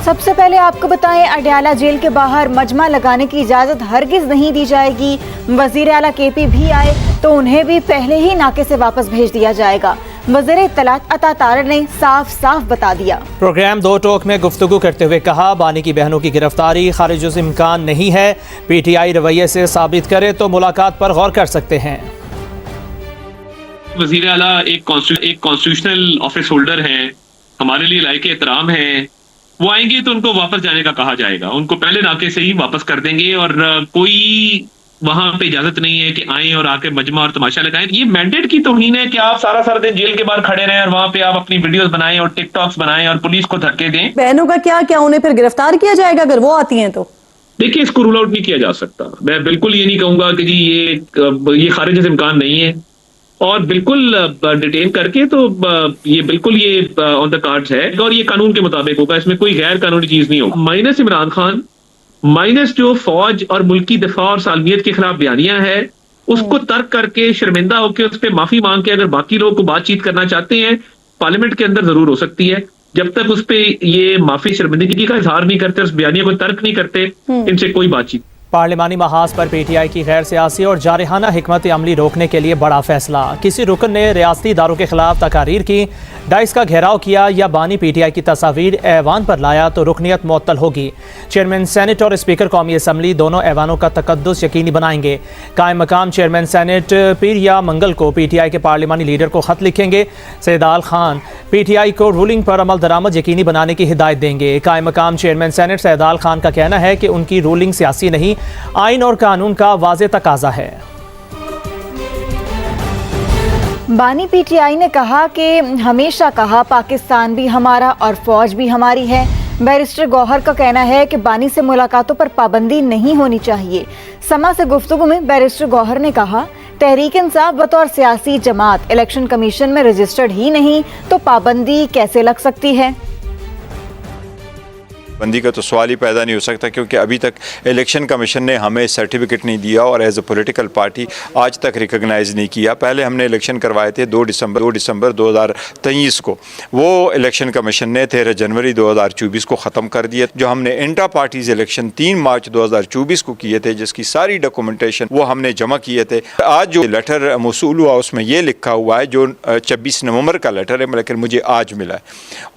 सबसे पहले आपको बताएं, अडयाला जेल के बाहर मजमा लगाने की इजाजत हरगिज नहीं दी जाएगी। वजीर आला केपी भी आए तो उन्हें भी पहले ही नाके से वापस भेज दिया जाएगा। वज़ीर इत्तलात अता तारड़ ने साफ साफ बता दिया। प्रोग्राम दो टोक में गुफ्तगू करते हुए कहा, बानी की बहनों की गिरफ्तारी खारिज इम्कान नहीं है। PTI रवैये से साबित करे तो मुलाकात पर गौर कर सकते हैं। वजीर आला एक कॉन्स्टिट्यूशनल ऑफिस होल्डर हैं, हमारे लिए लायक एहतराम हैं। वो आएंगे तो उनको वापस जाने का कहा जाएगा, उनको पहले नाके से ही वापस कर देंगे और कोई वहां पे इजाजत नहीं है कि आए और आके मजमा और तमाशा लगाएं। ये मैंडेट की तौहीन है कि आप सारा सारा दिन जेल के बाहर खड़े रहें और वहां पे आप अपनी वीडियोस बनाएं और टिकटॉक्स बनाएं और पुलिस को धक्के दें। बहनों का क्या उन्हें फिर गिरफ्तार किया जाएगा अगर वो आती हैं तो? देखिए, इसको रूल आउट नहीं किया जा सकता। मैं बिल्कुल ये नहीं कहूंगा कि जी ये खारिज इम्कान नहीं है, और बिल्कुल डिटेन करके तो ये बिल्कुल ये ऑन द कार्ड्स है और ये कानून के मुताबिक होगा, इसमें कोई गैर कानूनी चीज नहीं होगी। माइनस इमरान खान, माइनस जो फौज और मुल्की दिफा और सालमियत के खिलाफ बयानियां है, उसको तर्क करके शर्मिंदा होकर उस पर माफी मांग के अगर बाकी लोग को बातचीत करना चाहते हैं, पार्लियामेंट के अंदर जरूर हो सकती है। जब तक उस पर ये माफी शर्मिंदगी का इजहार नहीं करते, उस बयानिया को तर्क नहीं करते, इनसे कोई बातचीत। पार्लिमानी महाज पर PTI की गैर सियासी और जारहाना हिकमत अमली रोकने के लिए बड़ा फैसला। किसी रुकन ने रियासती इदारों के खिलाफ तकारीर की, डाइस का घेराव किया या बानी PTI की तस्वीर ऐवान पर लाया तो रुकनियत मुअत्तल होगी। चेयरमैन सेनेट और स्पीकर कौमी असम्बली दोनों ऐवानों का तकद्दुस यकीनी बनाएंगे। कायम मकाम चेयरमैन सेनेट पीर या मंगल को PTI के पार्लिमानी लीडर को खत लिखेंगे। सैयदाल खान PTI को रूलिंग पर अमल दरामद यकीनी बनाने की हिदायत देंगे। कायम मकाम चेयरमैन सेनेट सैयदाल खान का कहना है कि उनकी रूलिंग सियासी नहीं, आइन और कानून का वाज़े तकाजा है। बानी PTI ने कहा कि हमेशा कहा पाकिस्तान भी हमारा और फौज भी हमारी है। बैरिस्टर गौहर का कहना है कि बानी से मुलाकातों पर पाबंदी नहीं होनी चाहिए। समा से गुफ्तगू में बैरिस्टर गौहर ने कहा, तहरीक इंसाफ बतौर सियासी जमात इलेक्शन कमीशन में रजिस्टर्ड ही नहीं तो पाबंदी कैसे लग सकती है? बंदी का तो सवाल ही पैदा नहीं हो सकता, क्योंकि अभी तक इलेक्शन कमीशन ने हमें सर्टिफिकेट नहीं दिया और एज ए पॉलिटिकल पार्टी आज तक रिकॉग्नाइज नहीं किया। पहले हमने इलेक्शन करवाए थे 2 दिसंबर 2023 को, वो इलेक्शन कमीशन ने 13 जनवरी 2024 को ख़त्म कर दिया। जो हमने इंट्रा पार्टीज इलेक्शन 3 मार्च 2024 को किए थे, जिसकी सारी डॉक्यूमेंटेशन वो हमने जमा किए थे। आज जो लेटर मौसूल हुआ उसमें ये लिखा हुआ है, जो 26 नवंबर का लेटर है, लेकिन मुझे आज मिला है,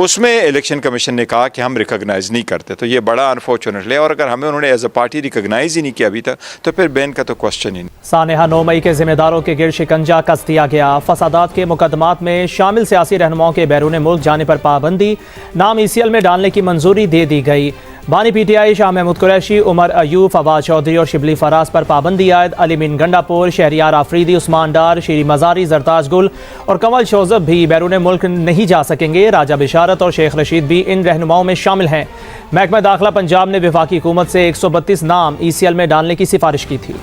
उसमें इलेक्शन कमीशन ने कहा कि हम रिकॉग्नाइज नहीं करते। तो ये बड़ा अनफॉर्चुनेटली, और अगर हमें उन्होंने एज ए पार्टी रिकॉग्नाइज ही नहीं किया अभी तक, तो फिर बैन का तो क्वेश्चन ही नहीं। सानेहा 9 मई के जिम्मेदारों के गिर शिकंजा कस दिया गया। फसादात के मुकदमात में शामिल सियासी रहनुमाओं के बैरून मुल्क जाने पर पाबंदी, नाम ECL में डालने की मंजूरी दे दी गई। बानी PTI शाह महमूद कुरैशी, उमर अयूब, फवाद चौधरी और शिबली फराज पर पाबंदी आयद। अलीमीन गंडापुर, शहरियार आफरीदी, उस्मान डार, शीरी मजारी, जरताज गुल और कंवल शोजब भी बैरून मुल्क नहीं जा सकेंगे। राजा बिशारत और शेख रशीद भी इन रहनुमाओं में शामिल हैं। महकमा दाखिला पंजाब ने वफाकी हुकूमत से 132 नाम ECL में डालने की सिफारिश की थी।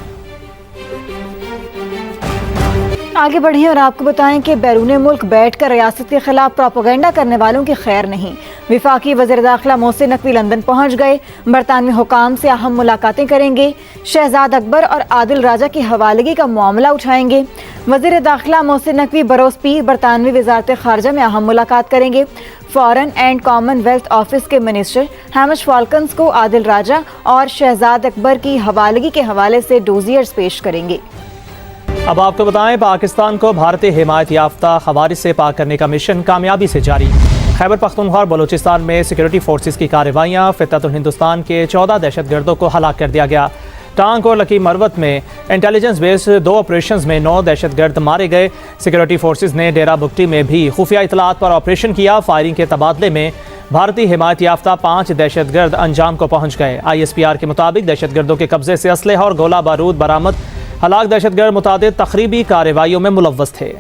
आगे बढ़ें और आपको बताएं कि बैरून मुल्क बैठकर रियासत के खिलाफ प्रोपेगेंडा करने वालों की खैर नहीं। विफाकी वज़ीर दाखिला मोहसिन नकवी लंदन पहुंच गए, बरतानवी हुकाम से अहम मुलाकातें करेंगे। शहजाद अकबर और आदिल राजा की हवालगी का मामला उठाएंगे। वज़ीर दाखिला मोहसिन नकवी बरोज़ पीर बरतानवी वज़ारत ख़ारजा में अहम मुलाकात करेंगे। फॉरेन एंड कॉमनवेल्थ ऑफिस के मिनिस्टर हैमिश फॉल्कन्स को आदिल राजा और शहजाद अकबर की हवालगी के हवाले से डोजियर्स पेश करेंगे। अब आपको बताएं, पाकिस्तान को भारतीय हिमायत याफ्ता खवारिज से पाक करने का मिशन कामयाबी से जारी। खैबर पख्तूनख्वा और बलूचिस्तान में सिक्योरिटी फोर्सेस की कार्रवाइयाँ, फितरतुल हिंदुस्तान के 14 दहशतगर्दों को हलाक कर दिया गया। टांग और लकी मरवत में इंटेलिजेंस बेस्ड 2 ऑपरेशंस में 9 दहशतगर्द मारे गए। सिक्योरिटी फोर्सेस ने डेरा बुगटी में भी खुफिया इतलात पर ऑपरेशन किया। फायरिंग के तबादले में भारतीय हिमायत याफ्ता 5 दहशतगर्द अंजाम को पहुँच गए। ISPR के मुताबिक दहशतगर्दों के कब्जे से असलहा और गोला बारूद बरामद। हलाक दहशतगर्द मुतादिद तखरीबी कार्रवाइयों में मुलव्वस थे।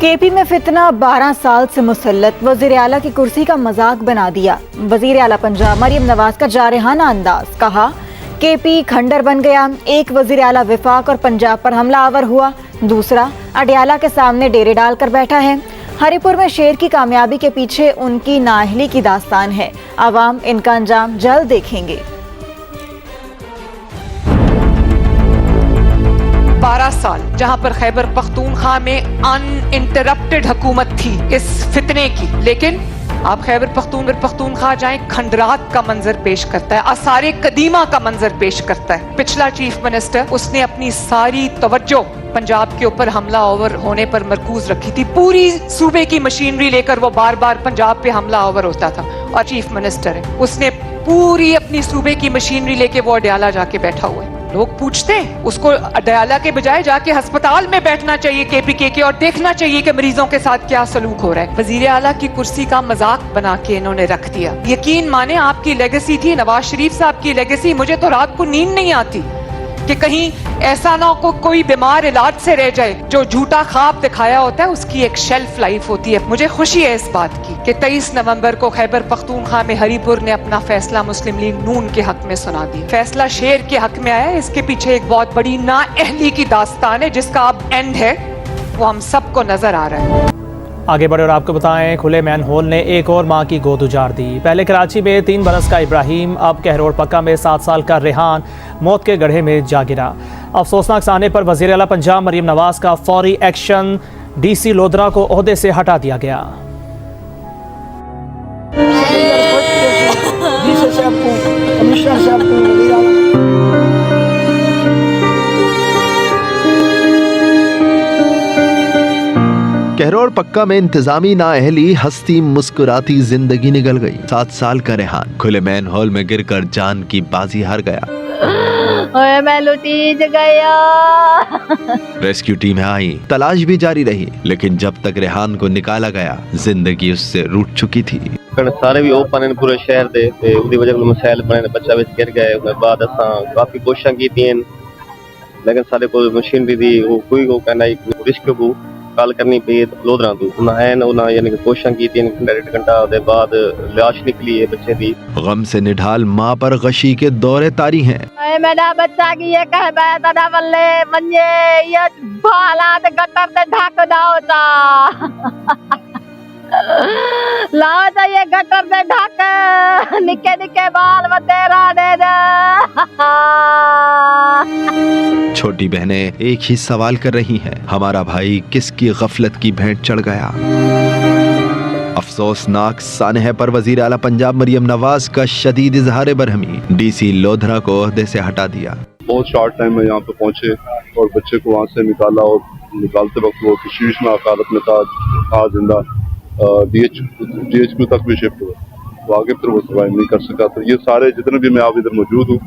KP में फितना 12 साल से मुसल्लत, वज़ीर आला की कुर्सी का मजाक बना दिया। वज़ीर आला पंजाब मरियम नवाज का जारहाना अंदाज, कहा KP खंडर बन गया। एक वज़ीर आला विफाक और पंजाब पर हमला आवर हुआ, दूसरा अडयाला के सामने डेरे डालकर बैठा है। हरिपुर में शेर की कामयाबी के पीछे उनकी नाअहली की दास्तान है। अवाम इनका अंजाम जल्द देखेंगे। 12 साल जहां पर खैबर पख्तूनख्वा में अनइंटरप्टेड हुकूमत थी इस फितने की, लेकिन आप खैबर पख्तूनख्वा जाएं, खंडरात का मंजर पेश करता है, आसारे कदीमा का मंजर पेश करता है। पिछला चीफ मिनिस्टर, उसने अपनी सारी तवज्जो पंजाब के ऊपर हमला ओवर होने पर मरकूज रखी थी। पूरी सूबे की मशीनरी लेकर वो बार बार पंजाब पे हमला ओवर होता था। और चीफ मिनिस्टर है, उसने पूरी अपनी सूबे की मशीनरी लेके वो अडयाला जाके बैठा हुआ है। लोग पूछते हैं उसको अडयाला के बजाय जाके अस्पताल में बैठना चाहिए KPK के, और देखना चाहिए कि मरीजों के साथ क्या सलूक हो रहा है। वजीर आला की कुर्सी का मजाक बना के इन्होंने रख दिया। यकीन माने आपकी लेगेसी थी, नवाज शरीफ साहब की लेगेसी। मुझे तो रात को नींद नहीं आती कि कहीं ऐसा ना हो कोई बीमार इलाज से रह जाए। जो झूठा ख्वाब दिखाया होता है उसकी एक शेल्फ लाइफ होती है। मुझे खुशी है इस बात की कि 23 नवंबर को खैबर पख्तूनख्वा में हरीपुर ने अपना फैसला मुस्लिम लीग नून के हक में सुना दिया। फैसला शेर के हक में आया है। इसके पीछे एक बहुत बड़ी नाअहली की दास्तान है जिसका अब एंड है, वो हम सबको नजर आ रहा है। आगे बढ़े और आपको बताएं, खुले मैन होल ने एक और मां की गोद उजाड़ दी। पहले कराची में 3 बरस का इब्राहिम, अब कहरोड़ पक्का में 7 साल का रेहान मौत के गड्ढे में जा गिरा। अफसोसनाक साने पर वज़ीर आला पंजाब मरीम नवाज का फौरी एक्शन, DC लोधरा को ओहदे से हटा दिया गया। कहरोड़ पक्का में इंतजामी नाअहली, हस्ती मुस्कुराती जिंदगी निकल गई। 7 साल का रेहान खुले मैन हॉल में गिरकर जान की बाजी हार गया। मैं लुटी गया। रेस्क्यू टीमें आई, तलाश भी जारी रही, लेकिन जब तक रेहान को निकाला गया जिंदगी उससे रूठ चुकी थी। सारे भी ओपन हैं पूरे शहर दे, उसकी वजह से मसैल बने, बच्चा विच गिर गया। उसके बाद असा काफी कोशिशां कीतियां, लेकिन सारे को मशीनरी दी कोई को कहना रिस्क को कल करनी पई लोधरा तो ना है ना, यानी कि कोशिशां कीतियां। डायरेक्ट घंटा दे बाद लाश निकली है बच्चे दी। गम से निढाल माँ पर गशी के दौरे तारी हैं। मेरा बच्चा की ये कह बैठा बल्ले मंजे ये भाला ते गटर ते ढक दाओता लाओ तो ये गटर ते ढक निके निके बाल बतेरा दे दे। छोटी बहनें एक ही सवाल कर रही हैं, हमारा भाई किसकी गफलत की भेंट चढ़ गया। अफसोसनाक सानह पर वजीर आला पंजाब मरीम नवाज का शदीद इजहार बरहमी, DC लोधरा को ओहदे से हटा दिया। बहुत शॉर्ट टाइम में यहाँ पे पहुंचे और बच्चे को वहाँ से निकाला, और निकालते वक्त वो तशवीशनाक हालत में था जिंदा। DHQ तक भी शिफ्ट हुआ, वो आगे फिर वो सर्वाइव नहीं कर सका। तो ये सारे जितने भी मैं आप इधर मौजूद हूँ,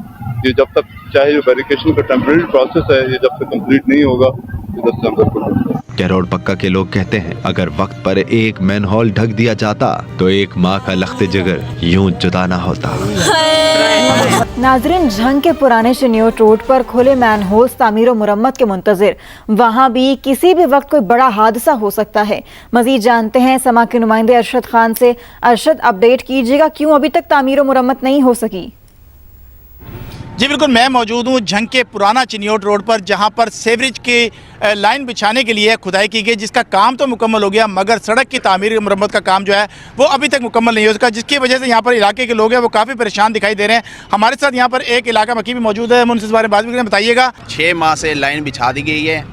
ये जब तक चाहे जो वेरिफिकेशन का टेम्परेरी प्रोसेस है, ये जब तक कंप्लीट नहीं होगा इधर से अंदर को। कहरोड़ पक्का के लोग कहते हैं, अगर वक्त पर एक मैन हॉल ढक दिया जाता तो एक माँ का लख्ते जिगर यूं जुदा ना होता। नाजरीन, झंग के पुराने शनियोट रोड पर खुले मैन होल्स तामीर और मुरम्मत के मुंतजिर, वहाँ भी किसी भी वक्त कोई बड़ा हादसा हो सकता है। मजीद जानते हैं समा के नुमाइंदे अरशद खान से। अरशद, अपडेट कीजिएगा, क्यों अभी तक तामीर और मुरम्मत नहीं हो सकी? जी बिल्कुल, मैं मौजूद हूँ झंग के पुराना चिनियोट रोड पर, जहाँ पर सेवरेज की लाइन बिछाने के लिए खुदाई की गई, जिसका काम तो मुकम्मल हो गया, मगर सड़क की तामीर मरम्मत का काम जो है वो अभी तक मुकम्मल नहीं हो सका, जिसकी वजह से यहाँ पर इलाके के लोग हैं वो काफ़ी परेशान दिखाई दे रहे हैं। हमारे साथ यहाँ पर एक इलाका मकी भी मौजूद है, उनसे इस बारे में बात भी करें। बताइएगा। 6 माह से लाइन बिछा दी गई है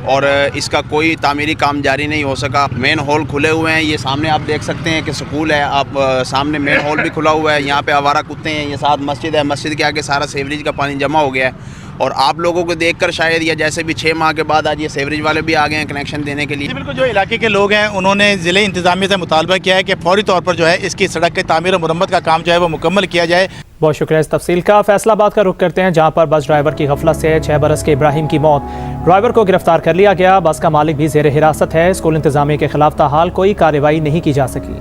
और इसका कोई तामीरी काम जारी नहीं हो सका। मेन हॉल खुले हुए हैं, ये सामने आप देख सकते हैं कि स्कूल है, आप सामने मेन हॉल भी खुला हुआ है। यहाँ पे आवारा कुत्ते हैं, ये साथ मस्जिद है, मस्जिद के आगे सारा सीवरेज का पानी जमा हो गया है। और आप लोगों को देखकर शायद या जैसे भी 6 माह के बाद आज ये सीवरेज वाले भी आ गए हैं कनेक्शन देने के लिए। बिल्कुल, जो इलाके के लोग हैं उन्होंने ज़िले इंतजामिया से मुतालबा किया है कि फौरी तौर पर जो है इसकी सड़क के तामीर और मुरम्मत का काम जो है वो मुकम्मल किया जाए। बहुत शुक्रिया इस तफसील का। फैसलाबाद का रुख करते हैं, जहाँ पर बस ड्राइवर की गफलत से 6 बरस के इब्राहिम की मौत। ड्राइवर को गिरफ्तार कर लिया गया, बस का मालिक भी जेर हिरासत है। स्कूल इंतजामिया के खिलाफ ताहाल कोई कार्रवाई नहीं की जा सकी।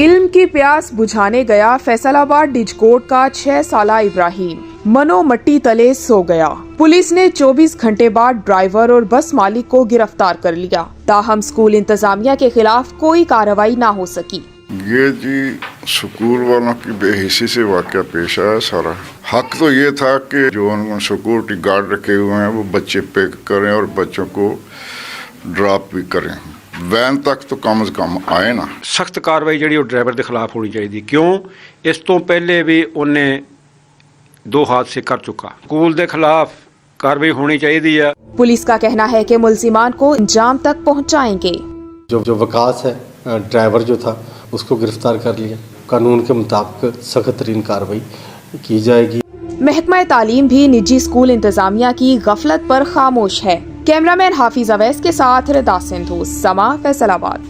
इल्म की प्यास बुझाने गया फैसलाबाद डिजकोट का 6 साला इब्राहिम मनो मट्टी तले सो गया। पुलिस ने 24 घंटे बाद ड्राइवर और बस मालिक को गिरफ्तार कर लिया, ताहम स्कूल इंतजामिया के खिलाफ कोई कार्रवाई न हो सकी। ये जी स्कूल वालों की बेहिसी से वाकया पेश आया सारा। हक तो ये था कि जो उन्होंने सिक्योरिटी गार्ड रखे हुए हैं वो बच्चे पिक करें और बच्चों को ड्रॉप भी करें, वैन तक तो कम से कम आए ना। सख्त कार्रवाई जी ड्राइवर के खिलाफ होनी चाहिए। क्यों? इस तो पहले भी उन्हें 2 हादसे कर चुका। स्कूल के खिलाफ कार्रवाई होनी चाहिए। पुलिस का कहना है कि मुलजिमान को अंजाम तक पहुंचाएंगे। जो विकास है ड्राइवर जो था उसको गिरफ्तार कर लिया। कानून के मुताबिक सख्त तरीन कार्रवाई की जाएगी। महकमा तालीम भी निजी स्कूल इंतजामिया की गफलत पर खामोश है। कैमरामैन हाफिज अवैस के साथ रिदा सिंधु, समा फैसलाबाद।